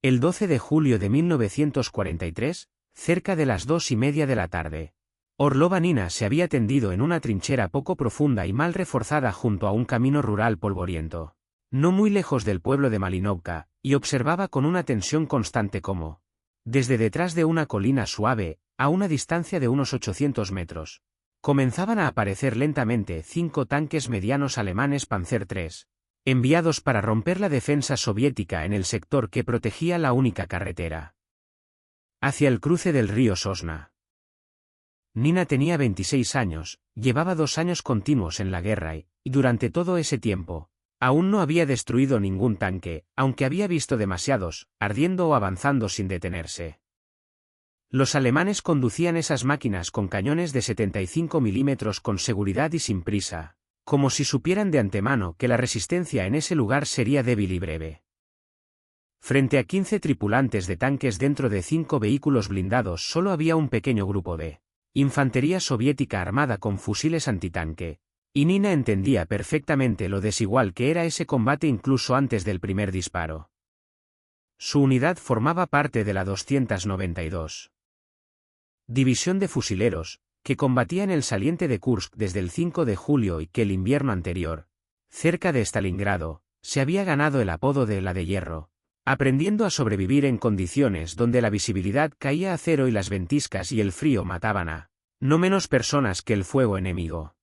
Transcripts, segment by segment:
El 12 de julio de 1943, cerca de las 2:30 de la tarde, Orlova Nina se había tendido en una trinchera poco profunda y mal reforzada junto a un camino rural polvoriento, no muy lejos del pueblo de Malinovka, y observaba con una tensión constante cómo, desde detrás de una colina suave, a una distancia de unos 800 metros, comenzaban a aparecer lentamente 5 tanques medianos alemanes Panzer III, enviados para romper la defensa soviética en el sector que protegía la única carretera hacia el cruce del río Sosna. Nina tenía 26 años, llevaba 2 años continuos en la guerra y, durante todo ese tiempo, aún no había destruido ningún tanque, aunque había visto demasiados, ardiendo o avanzando sin detenerse. Los alemanes conducían esas máquinas con cañones de 75 milímetros con seguridad y sin prisa, como si supieran de antemano que la resistencia en ese lugar sería débil y breve. Frente a 15 tripulantes de tanques dentro de 5 vehículos blindados solo había un pequeño grupo de infantería soviética armada con fusiles antitanque, y Nina entendía perfectamente lo desigual que era ese combate incluso antes del primer disparo. Su unidad formaba parte de la 292. División de fusileros, que combatía en el saliente de Kursk desde el 5 de julio y que el invierno anterior, cerca de Stalingrado, se había ganado el apodo de la de hierro, aprendiendo a sobrevivir en condiciones donde la visibilidad caía a cero y las ventiscas y el frío mataban a no menos personas que el fuego enemigo.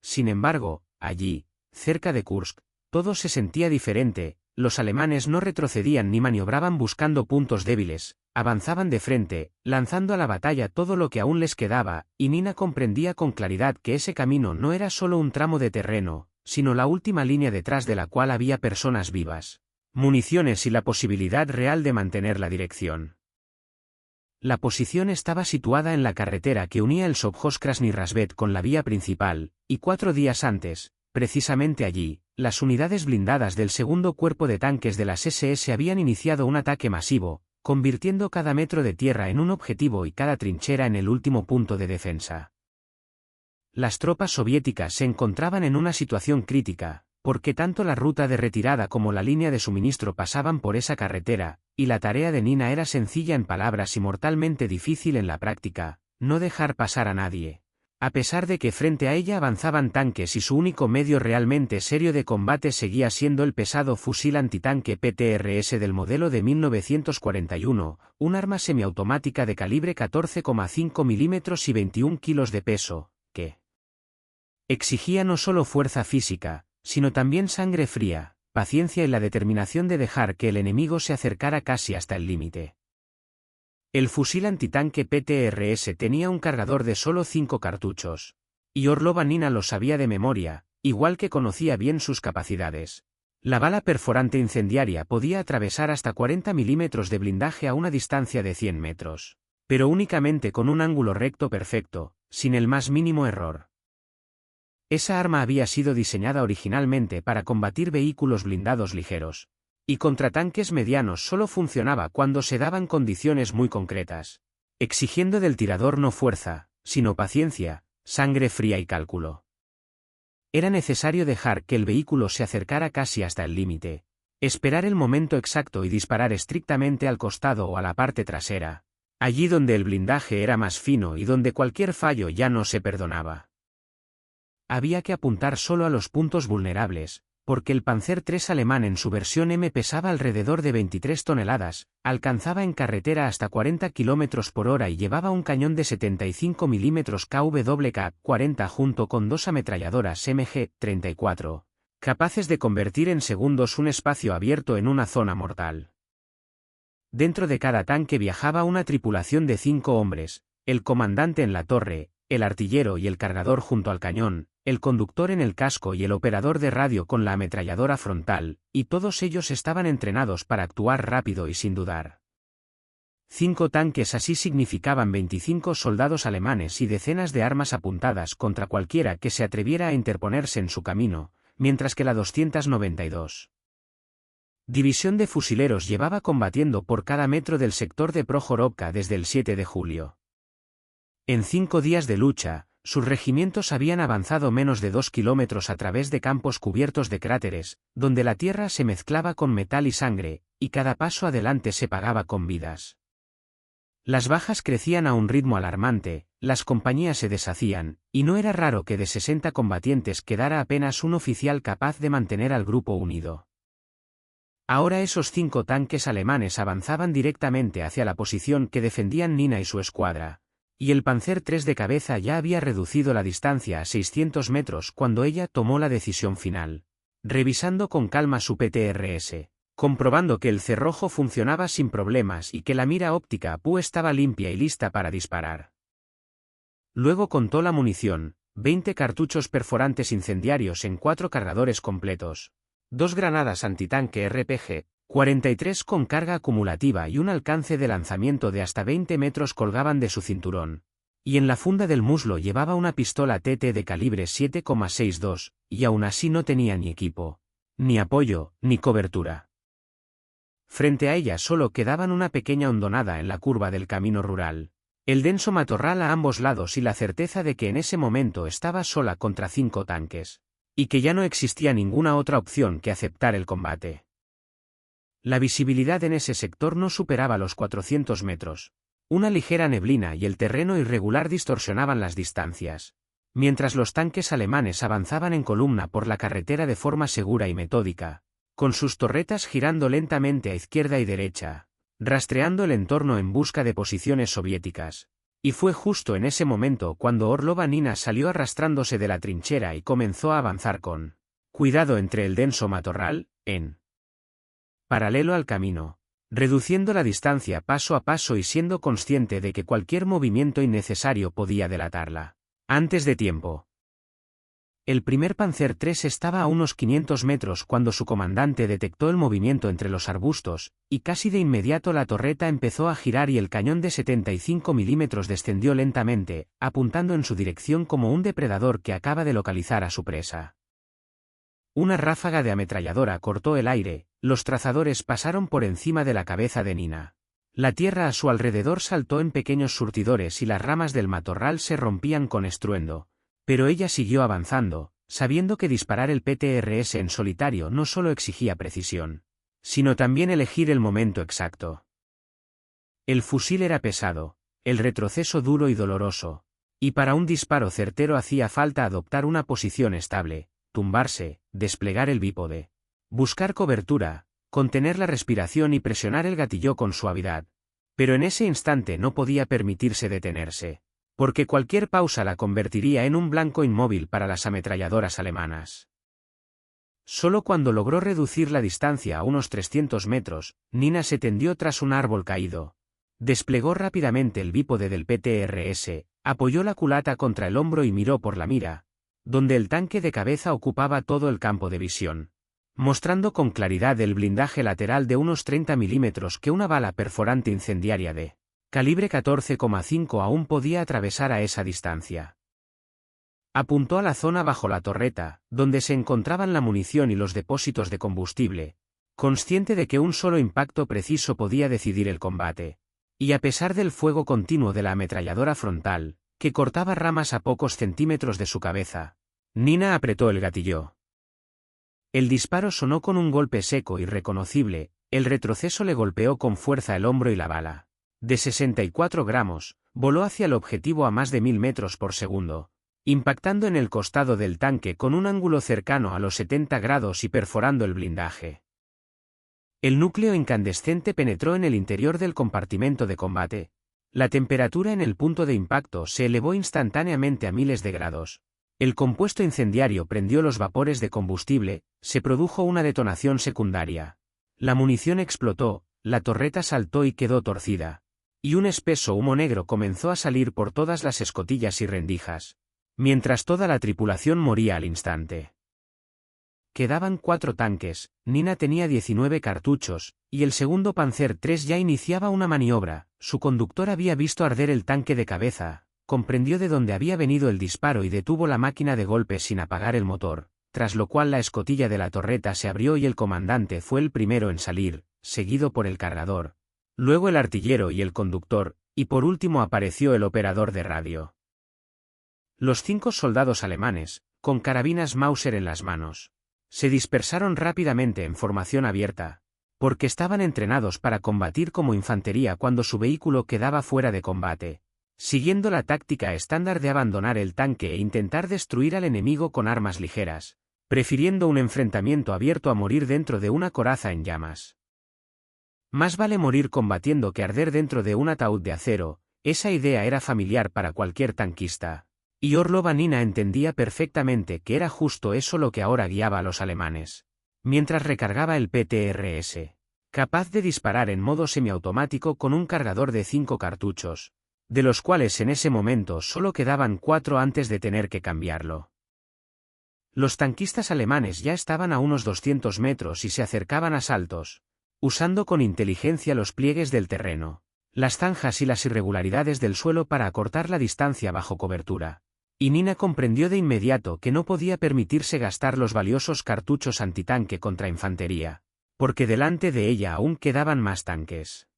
Sin embargo, allí, cerca de Kursk, todo se sentía diferente. Los alemanes no retrocedían ni maniobraban buscando puntos débiles, avanzaban de frente, lanzando a la batalla todo lo que aún les quedaba, y Nina comprendía con claridad que ese camino no era solo un tramo de terreno, sino la última línea detrás de la cual había personas vivas, municiones y la posibilidad real de mantener la dirección. La posición estaba situada en la carretera que unía el Sovkhoz Krasny Razbet con la vía principal, y 4 días antes, precisamente allí, las unidades blindadas del segundo cuerpo de tanques de las SS habían iniciado un ataque masivo, convirtiendo cada metro de tierra en un objetivo y cada trinchera en el último punto de defensa. Las tropas soviéticas se encontraban en una situación crítica, porque tanto la ruta de retirada como la línea de suministro pasaban por esa carretera, y la tarea de Nina era sencilla en palabras y mortalmente difícil en la práctica: no dejar pasar a nadie. A pesar de que frente a ella avanzaban tanques y su único medio realmente serio de combate seguía siendo el pesado fusil antitanque PTRS del modelo de 1941, un arma semiautomática de calibre 14,5 milímetros y 21 kilos de peso, que exigía no solo fuerza física, sino también sangre fría, paciencia y la determinación de dejar que el enemigo se acercara casi hasta el límite. El fusil antitanque PTRS tenía un cargador de solo 5 cartuchos, y Orlova Nina lo sabía de memoria, igual que conocía bien sus capacidades. La bala perforante incendiaria podía atravesar hasta 40 milímetros de blindaje a una distancia de 100 metros, pero únicamente con un ángulo recto perfecto, sin el más mínimo error. Esa arma había sido diseñada originalmente para combatir vehículos blindados ligeros, y contra tanques medianos solo funcionaba cuando se daban condiciones muy concretas, exigiendo del tirador no fuerza, sino paciencia, sangre fría y cálculo. Era necesario dejar que el vehículo se acercara casi hasta el límite, esperar el momento exacto y disparar estrictamente al costado o a la parte trasera, allí donde el blindaje era más fino y donde cualquier fallo ya no se perdonaba. Había que apuntar solo a los puntos vulnerables, porque el Panzer III alemán en su versión M pesaba alrededor de 23 toneladas, alcanzaba en carretera hasta 40 km por hora y llevaba un cañón de 75 mm KWK-40 junto con 2 ametralladoras MG-34, capaces de convertir en segundos un espacio abierto en una zona mortal. Dentro de cada tanque viajaba una tripulación de 5 hombres, el comandante en la torre, el artillero y el cargador junto al cañón, el conductor en el casco y el operador de radio con la ametralladora frontal, y todos ellos estaban entrenados para actuar rápido y sin dudar. 5 tanques así significaban 25 soldados alemanes y decenas de armas apuntadas contra cualquiera que se atreviera a interponerse en su camino, mientras que la 292. División de fusileros llevaba combatiendo por cada metro del sector de Prokhorovka desde el 7 de julio. En 5 días de lucha, Sus regimientos habían avanzado menos de 2 kilómetros a través de campos cubiertos de cráteres, donde la tierra se mezclaba con metal y sangre, y cada paso adelante se pagaba con vidas. Las bajas crecían a un ritmo alarmante, las compañías se deshacían, y no era raro que de 60 combatientes quedara apenas un oficial capaz de mantener al grupo unido. Ahora esos 5 tanques alemanes avanzaban directamente hacia la posición que defendían Nina y su escuadra, y el Panzer III de cabeza ya había reducido la distancia a 600 metros cuando ella tomó la decisión final. Revisando con calma su PTRS, comprobando que el cerrojo funcionaba sin problemas y que la mira óptica PU estaba limpia y lista para disparar. Luego contó la munición, 20 cartuchos perforantes incendiarios en 4 cargadores completos, 2 granadas antitanque RPG, 43 con carga acumulativa y un alcance de lanzamiento de hasta 20 metros colgaban de su cinturón, y en la funda del muslo llevaba una pistola TT de calibre 7,62, y aún así no tenía ni equipo, ni apoyo, ni cobertura. Frente a ella solo quedaban una pequeña hondonada en la curva del camino rural, el denso matorral a ambos lados y la certeza de que en ese momento estaba sola contra 5 tanques, y que ya no existía ninguna otra opción que aceptar el combate. La visibilidad en ese sector no superaba los 400 metros. Una ligera neblina y el terreno irregular distorsionaban las distancias, mientras los tanques alemanes avanzaban en columna por la carretera de forma segura y metódica, con sus torretas girando lentamente a izquierda y derecha, rastreando el entorno en busca de posiciones soviéticas. Y fue justo en ese momento cuando Orlova Nina salió arrastrándose de la trinchera y comenzó a avanzar con cuidado entre el denso matorral, en paralelo al camino, reduciendo la distancia paso a paso y siendo consciente de que cualquier movimiento innecesario podía delatarla antes de tiempo. El primer Panzer III estaba a unos 500 metros cuando su comandante detectó el movimiento entre los arbustos, y casi de inmediato la torreta empezó a girar y el cañón de 75 milímetros descendió lentamente, apuntando en su dirección como un depredador que acaba de localizar a su presa. Una ráfaga de ametralladora cortó el aire, los trazadores pasaron por encima de la cabeza de Nina. La tierra a su alrededor saltó en pequeños surtidores y las ramas del matorral se rompían con estruendo. Pero ella siguió avanzando, sabiendo que disparar el PTRS en solitario no solo exigía precisión, sino también elegir el momento exacto. El fusil era pesado, el retroceso duro y doloroso, y para un disparo certero hacía falta adoptar una posición estable, tumbarse, desplegar el bípode, buscar cobertura, contener la respiración y presionar el gatillo con suavidad. Pero en ese instante no podía permitirse detenerse, porque cualquier pausa la convertiría en un blanco inmóvil para las ametralladoras alemanas. Solo cuando logró reducir la distancia a unos 300 metros, Nina se tendió tras un árbol caído. Desplegó rápidamente el bípode del PTRS, apoyó la culata contra el hombro y miró por la mira, donde el tanque de cabeza ocupaba todo el campo de visión, mostrando con claridad el blindaje lateral de unos 30 milímetros que una bala perforante incendiaria de calibre 14,5 aún podía atravesar a esa distancia. Apuntó a la zona bajo la torreta, donde se encontraban la munición y los depósitos de combustible, consciente de que un solo impacto preciso podía decidir el combate. Y a pesar del fuego continuo de la ametralladora frontal, que cortaba ramas a pocos centímetros de su cabeza, Nina apretó el gatillo. El disparo sonó con un golpe seco y reconocible, el retroceso le golpeó con fuerza el hombro y la bala, de 64 gramos, voló hacia el objetivo a más de 1000 metros por segundo, impactando en el costado del tanque con un ángulo cercano a los 70 grados y perforando el blindaje. El núcleo incandescente penetró en el interior del compartimento de combate. La temperatura en el punto de impacto se elevó instantáneamente a miles de grados. El compuesto incendiario prendió los vapores de combustible, se produjo una detonación secundaria. La munición explotó, la torreta saltó y quedó torcida. Y un espeso humo negro comenzó a salir por todas las escotillas y rendijas, mientras toda la tripulación moría al instante. Quedaban 4 tanques, Nina tenía 19 cartuchos, y el segundo Panzer III ya iniciaba una maniobra. Su conductor había visto arder el tanque de cabeza, comprendió de dónde había venido el disparo y detuvo la máquina de golpes sin apagar el motor, tras lo cual la escotilla de la torreta se abrió y el comandante fue el primero en salir, seguido por el cargador, luego el artillero y el conductor, y por último apareció el operador de radio. Los 5 soldados alemanes, con carabinas Mauser en las manos, se dispersaron rápidamente en formación abierta, porque estaban entrenados para combatir como infantería cuando su vehículo quedaba fuera de combate, siguiendo la táctica estándar de abandonar el tanque e intentar destruir al enemigo con armas ligeras, prefiriendo un enfrentamiento abierto a morir dentro de una coraza en llamas. Más vale morir combatiendo que arder dentro de un ataúd de acero. Esa idea era familiar para cualquier tanquista, y Orlov Anina entendía perfectamente que era justo eso lo que ahora guiaba a los alemanes, mientras recargaba el PTRS, capaz de disparar en modo semiautomático con un cargador de 5 cartuchos, de los cuales en ese momento solo quedaban 4 antes de tener que cambiarlo. Los tanquistas alemanes ya estaban a unos 200 metros y se acercaban a saltos, usando con inteligencia los pliegues del terreno, las zanjas y las irregularidades del suelo para acortar la distancia bajo cobertura. Y Nina comprendió de inmediato que no podía permitirse gastar los valiosos cartuchos antitanque contra infantería, porque delante de ella aún quedaban más tanques.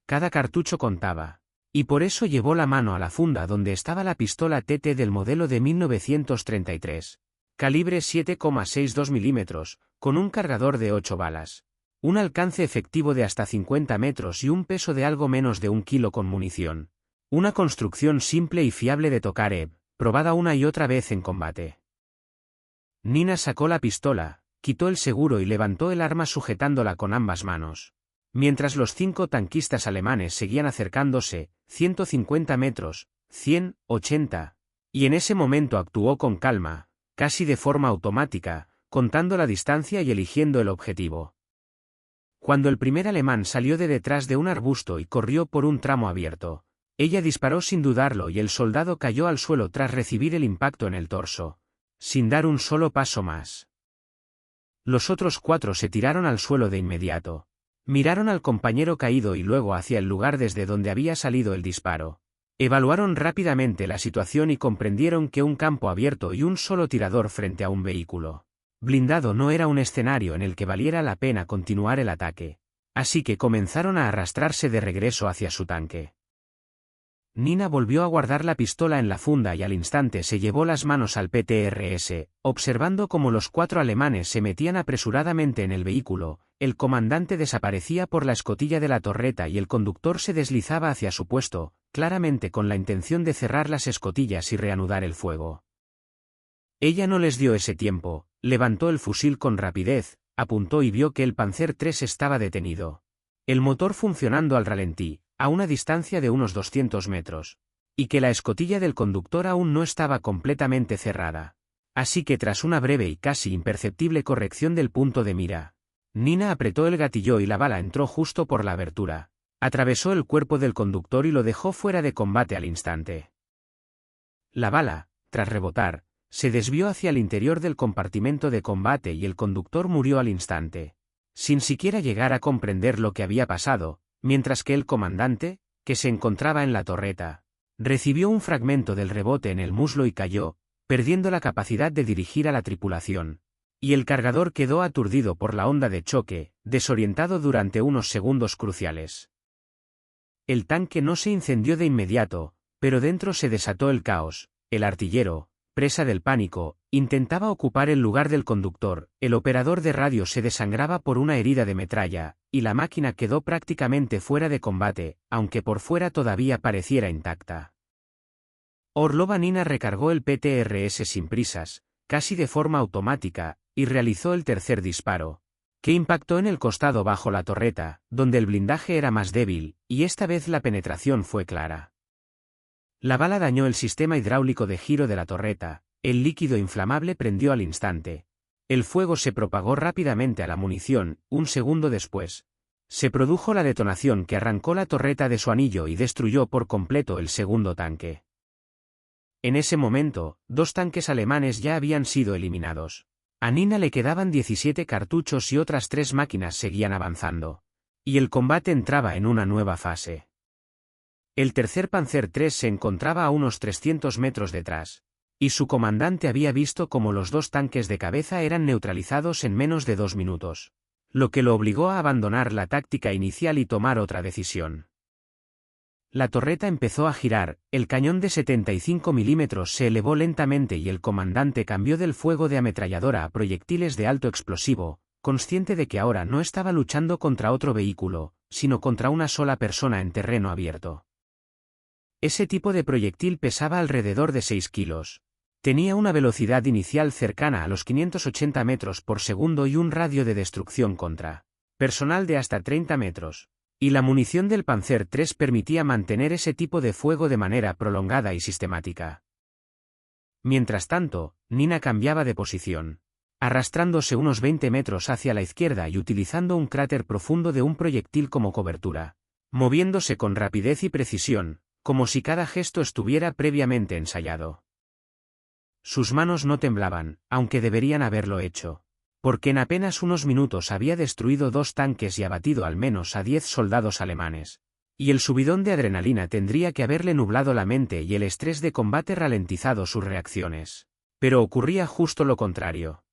Cada cartucho contaba, y por eso llevó la mano a la funda donde estaba la pistola TT del modelo de 1933, calibre 7,62 milímetros, con un cargador de 8 balas. Un alcance efectivo de hasta 50 metros y un peso de algo menos de 1 kilo con munición. Una construcción simple y fiable de Tokarev, probada una y otra vez en combate. Nina sacó la pistola, quitó el seguro y levantó el arma sujetándola con ambas manos. Mientras los 5 tanquistas alemanes seguían acercándose, 150 metros, 100, 80, y en ese momento actuó con calma, casi de forma automática, contando la distancia y eligiendo el objetivo. Cuando el primer alemán salió de detrás de un arbusto y corrió por un tramo abierto, ella disparó sin dudarlo y el soldado cayó al suelo tras recibir el impacto en el torso, sin dar un solo paso más. Los otros 4 se tiraron al suelo de inmediato. Miraron al compañero caído y luego hacia el lugar desde donde había salido el disparo. Evaluaron rápidamente la situación y comprendieron que un campo abierto y un solo tirador frente a un vehículo blindado no era un escenario en el que valiera la pena continuar el ataque, así que comenzaron a arrastrarse de regreso hacia su tanque. Nina volvió a guardar la pistola en la funda y al instante se llevó las manos al PTRS, observando cómo los 4 alemanes se metían apresuradamente en el vehículo, el comandante desaparecía por la escotilla de la torreta y el conductor se deslizaba hacia su puesto, claramente con la intención de cerrar las escotillas y reanudar el fuego. Ella no les dio ese tiempo, levantó el fusil con rapidez, apuntó y vio que el Panzer III estaba detenido. El motor funcionando al ralentí, a una distancia de unos 200 metros, y que la escotilla del conductor aún no estaba completamente cerrada. Así que tras una breve y casi imperceptible corrección del punto de mira, Nina apretó el gatillo y la bala entró justo por la abertura, atravesó el cuerpo del conductor y lo dejó fuera de combate al instante. La bala, tras rebotar, se desvió hacia el interior del compartimento de combate y el conductor murió al instante, sin siquiera llegar a comprender lo que había pasado, mientras que el comandante, que se encontraba en la torreta, recibió un fragmento del rebote en el muslo y cayó, perdiendo la capacidad de dirigir a la tripulación, y el cargador quedó aturdido por la onda de choque, desorientado durante unos segundos cruciales. El tanque no se incendió de inmediato, pero dentro se desató el caos. El artillero, presa del pánico, intentaba ocupar el lugar del conductor, el operador de radio se desangraba por una herida de metralla, y la máquina quedó prácticamente fuera de combate, aunque por fuera todavía pareciera intacta. Orlov Anina recargó el PTRS sin prisas, casi de forma automática, y realizó el tercer disparo, que impactó en el costado bajo la torreta, donde el blindaje era más débil, y esta vez la penetración fue clara. La bala dañó el sistema hidráulico de giro de la torreta, el líquido inflamable prendió al instante. El fuego se propagó rápidamente a la munición, un segundo después. Se produjo la detonación que arrancó la torreta de su anillo y destruyó por completo el segundo tanque. En ese momento, 2 tanques alemanes ya habían sido eliminados. A Nina le quedaban 17 cartuchos y otras 3 máquinas seguían avanzando. Y el combate entraba en una nueva fase. El tercer Panzer III se encontraba a unos 300 metros detrás, y su comandante había visto cómo los 2 tanques de cabeza eran neutralizados en menos de 2 minutos, lo que lo obligó a abandonar la táctica inicial y tomar otra decisión. La torreta empezó a girar, el cañón de 75 milímetros se elevó lentamente y el comandante cambió del fuego de ametralladora a proyectiles de alto explosivo, consciente de que ahora no estaba luchando contra otro vehículo, sino contra una sola persona en terreno abierto. Ese tipo de proyectil pesaba alrededor de 6 kilos. Tenía una velocidad inicial cercana a los 580 metros por segundo y un radio de destrucción contra personal de hasta 30 metros. Y la munición del Panzer III permitía mantener ese tipo de fuego de manera prolongada y sistemática. Mientras tanto, Nina cambiaba de posición, arrastrándose unos 20 metros hacia la izquierda y utilizando un cráter profundo de un proyectil como cobertura, moviéndose con rapidez y precisión, como si cada gesto estuviera previamente ensayado. Sus manos no temblaban, aunque deberían haberlo hecho, porque en apenas unos minutos había destruido 2 tanques y abatido al menos a 10 soldados alemanes, y el subidón de adrenalina tendría que haberle nublado la mente y el estrés de combate ralentizado sus reacciones. Pero ocurría justo lo contrario.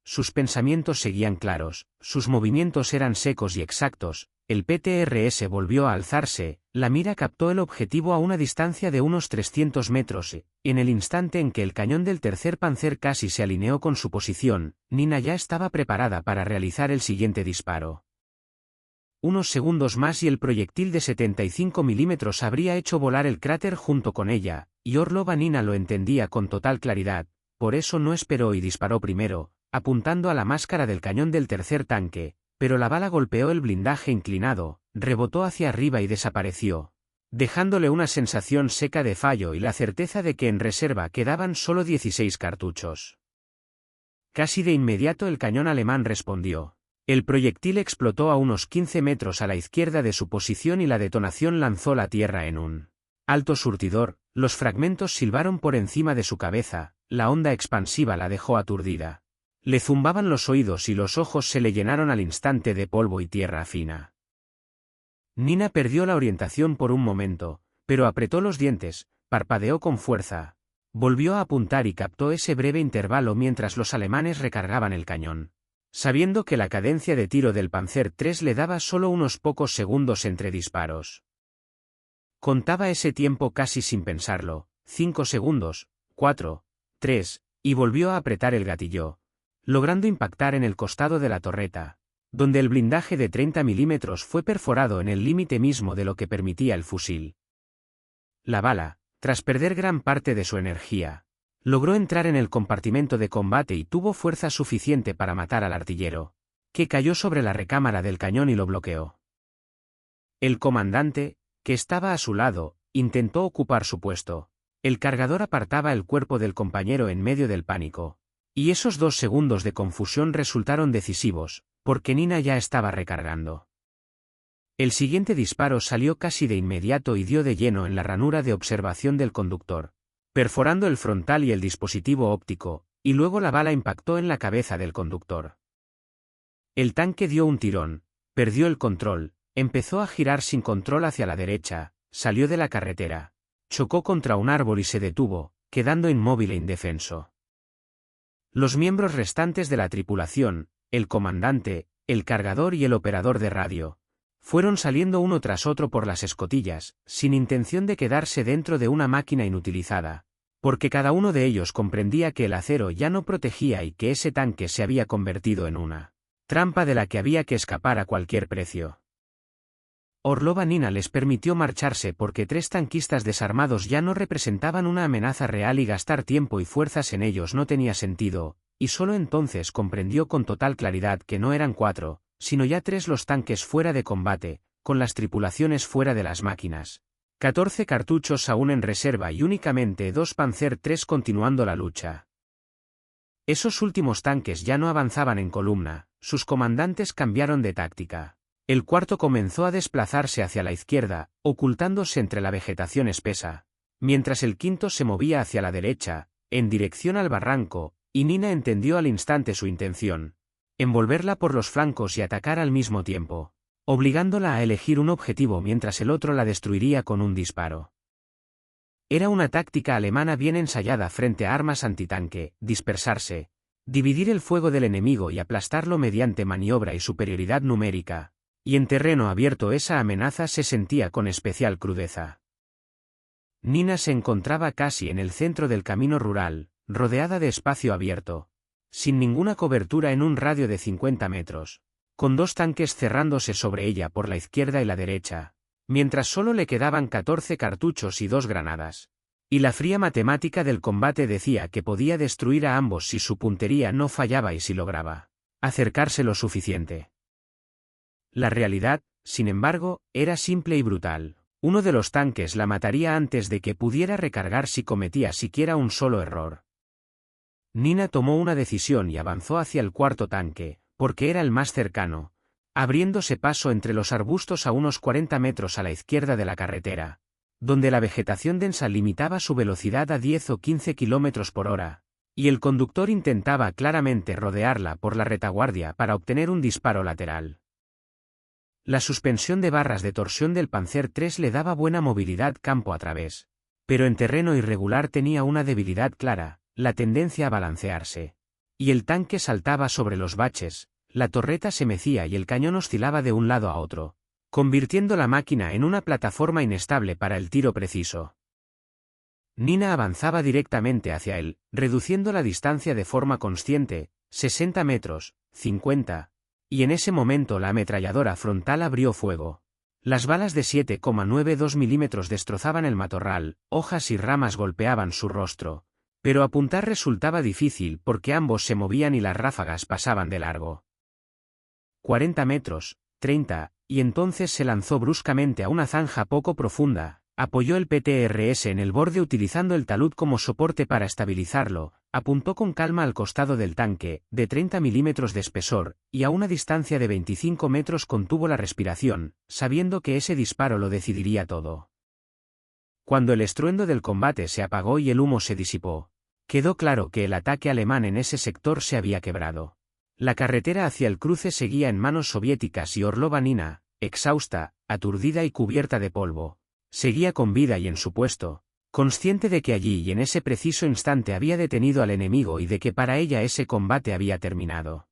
Sus pensamientos seguían claros, sus movimientos eran secos y exactos, el PTRS volvió a alzarse, la mira captó el objetivo a una distancia de unos 300 metros y, en el instante en que el cañón del tercer Panzer casi se alineó con su posición, Nina ya estaba preparada para realizar el siguiente disparo. Unos segundos más y el proyectil de 75 milímetros habría hecho volar el cráter junto con ella, y Orlova Nina lo entendía con total claridad, por eso no esperó y disparó primero, apuntando a la máscara del cañón del tercer tanque, pero la bala golpeó el blindaje inclinado, rebotó hacia arriba y desapareció, dejándole una sensación seca de fallo y la certeza de que en reserva quedaban solo 16 cartuchos. Casi de inmediato el cañón alemán respondió. El proyectil explotó a unos 15 metros a la izquierda de su posición y la detonación lanzó la tierra en un alto surtidor, los fragmentos silbaron por encima de su cabeza, la onda expansiva la dejó aturdida. Le zumbaban los oídos y los ojos se le llenaron al instante de polvo y tierra fina. Nina perdió la orientación por un momento, pero apretó los dientes, parpadeó con fuerza, volvió a apuntar y captó ese breve intervalo mientras los alemanes recargaban el cañón, sabiendo que la cadencia de tiro del Panzer III le daba solo unos pocos segundos entre disparos. Contaba ese tiempo casi sin pensarlo, 5 segundos, 4, 3, y volvió a apretar el gatillo, logrando impactar en el costado de la torreta, donde el blindaje de 30 milímetros fue perforado en el límite mismo de lo que permitía el fusil. La bala, tras perder gran parte de su energía, logró entrar en el compartimento de combate y tuvo fuerza suficiente para matar al artillero, que cayó sobre la recámara del cañón y lo bloqueó. El comandante, que estaba a su lado, intentó ocupar su puesto. El cargador apartaba el cuerpo del compañero en medio del pánico. Y esos 2 segundos de confusión resultaron decisivos, porque Nina ya estaba recargando. El siguiente disparo salió casi de inmediato y dio de lleno en la ranura de observación del conductor, perforando el frontal y el dispositivo óptico, y luego la bala impactó en la cabeza del conductor. El tanque dio un tirón, perdió el control, empezó a girar sin control hacia la derecha, salió de la carretera, chocó contra un árbol y se detuvo, quedando inmóvil e indefenso. Los miembros restantes de la tripulación, el comandante, el cargador y el operador de radio, fueron saliendo uno tras otro por las escotillas, sin intención de quedarse dentro de una máquina inutilizada, porque cada uno de ellos comprendía que el acero ya no protegía y que ese tanque se había convertido en una trampa de la que había que escapar a cualquier precio. Orlova Nina les permitió marcharse porque 3 tanquistas desarmados ya no representaban una amenaza real y gastar tiempo y fuerzas en ellos no tenía sentido, y solo entonces comprendió con total claridad que no eran 4, sino ya 3 los tanques fuera de combate, con las tripulaciones fuera de las máquinas. 14 cartuchos aún en reserva y únicamente 2 Panzer III continuando la lucha. Esos últimos tanques ya no avanzaban en columna, sus comandantes cambiaron de táctica. El cuarto comenzó a desplazarse hacia la izquierda, ocultándose entre la vegetación espesa, mientras el quinto se movía hacia la derecha, en dirección al barranco, y Nina entendió al instante su intención: envolverla por los flancos y atacar al mismo tiempo, obligándola a elegir un objetivo mientras el otro la destruiría con un disparo. Era una táctica alemana bien ensayada frente a armas antitanque: dispersarse, dividir el fuego del enemigo y aplastarlo mediante maniobra y superioridad numérica, Y en terreno abierto esa amenaza se sentía con especial crudeza. Nina se encontraba casi en el centro del camino rural, rodeada de espacio abierto, sin ninguna cobertura en un radio de 50 metros, con 2 tanques cerrándose sobre ella por la izquierda y la derecha, mientras solo le quedaban 14 cartuchos y 2 granadas. Y la fría matemática del combate decía que podía destruir a ambos si su puntería no fallaba y si lograba acercarse lo suficiente. La realidad, sin embargo, era simple y brutal. Uno de los tanques la mataría antes de que pudiera recargar si cometía siquiera un solo error. Nina tomó una decisión y avanzó hacia el cuarto tanque, porque era el más cercano, abriéndose paso entre los arbustos a unos 40 metros a la izquierda de la carretera, donde la vegetación densa limitaba su velocidad a 10 o 15 kilómetros por hora, y el conductor intentaba claramente rodearla por la retaguardia para obtener un disparo lateral. La suspensión de barras de torsión del Panzer III le daba buena movilidad campo a través, pero en terreno irregular tenía una debilidad clara, la tendencia a balancearse. Y el tanque saltaba sobre los baches, la torreta se mecía y el cañón oscilaba de un lado a otro, convirtiendo la máquina en una plataforma inestable para el tiro preciso. Nina avanzaba directamente hacia él, reduciendo la distancia de forma consciente, 60 metros, 50, y en ese momento la ametralladora frontal abrió fuego. Las balas de 7,92 milímetros destrozaban el matorral, hojas y ramas golpeaban su rostro, pero apuntar resultaba difícil porque ambos se movían y las ráfagas pasaban de largo. 40 metros, 30, y entonces se lanzó bruscamente a una zanja poco profunda, apoyó el PTRS en el borde utilizando el talud como soporte para estabilizarlo, apuntó con calma al costado del tanque, de 30 milímetros de espesor, y a una distancia de 25 metros contuvo la respiración, sabiendo que ese disparo lo decidiría todo. Cuando el estruendo del combate se apagó y el humo se disipó, quedó claro que el ataque alemán en ese sector se había quebrado. La carretera hacia el cruce seguía en manos soviéticas y Orlova Nina, exhausta, aturdida y cubierta de polvo, seguía con vida y en su puesto, consciente de que allí y en ese preciso instante había detenido al enemigo y de que para ella ese combate había terminado.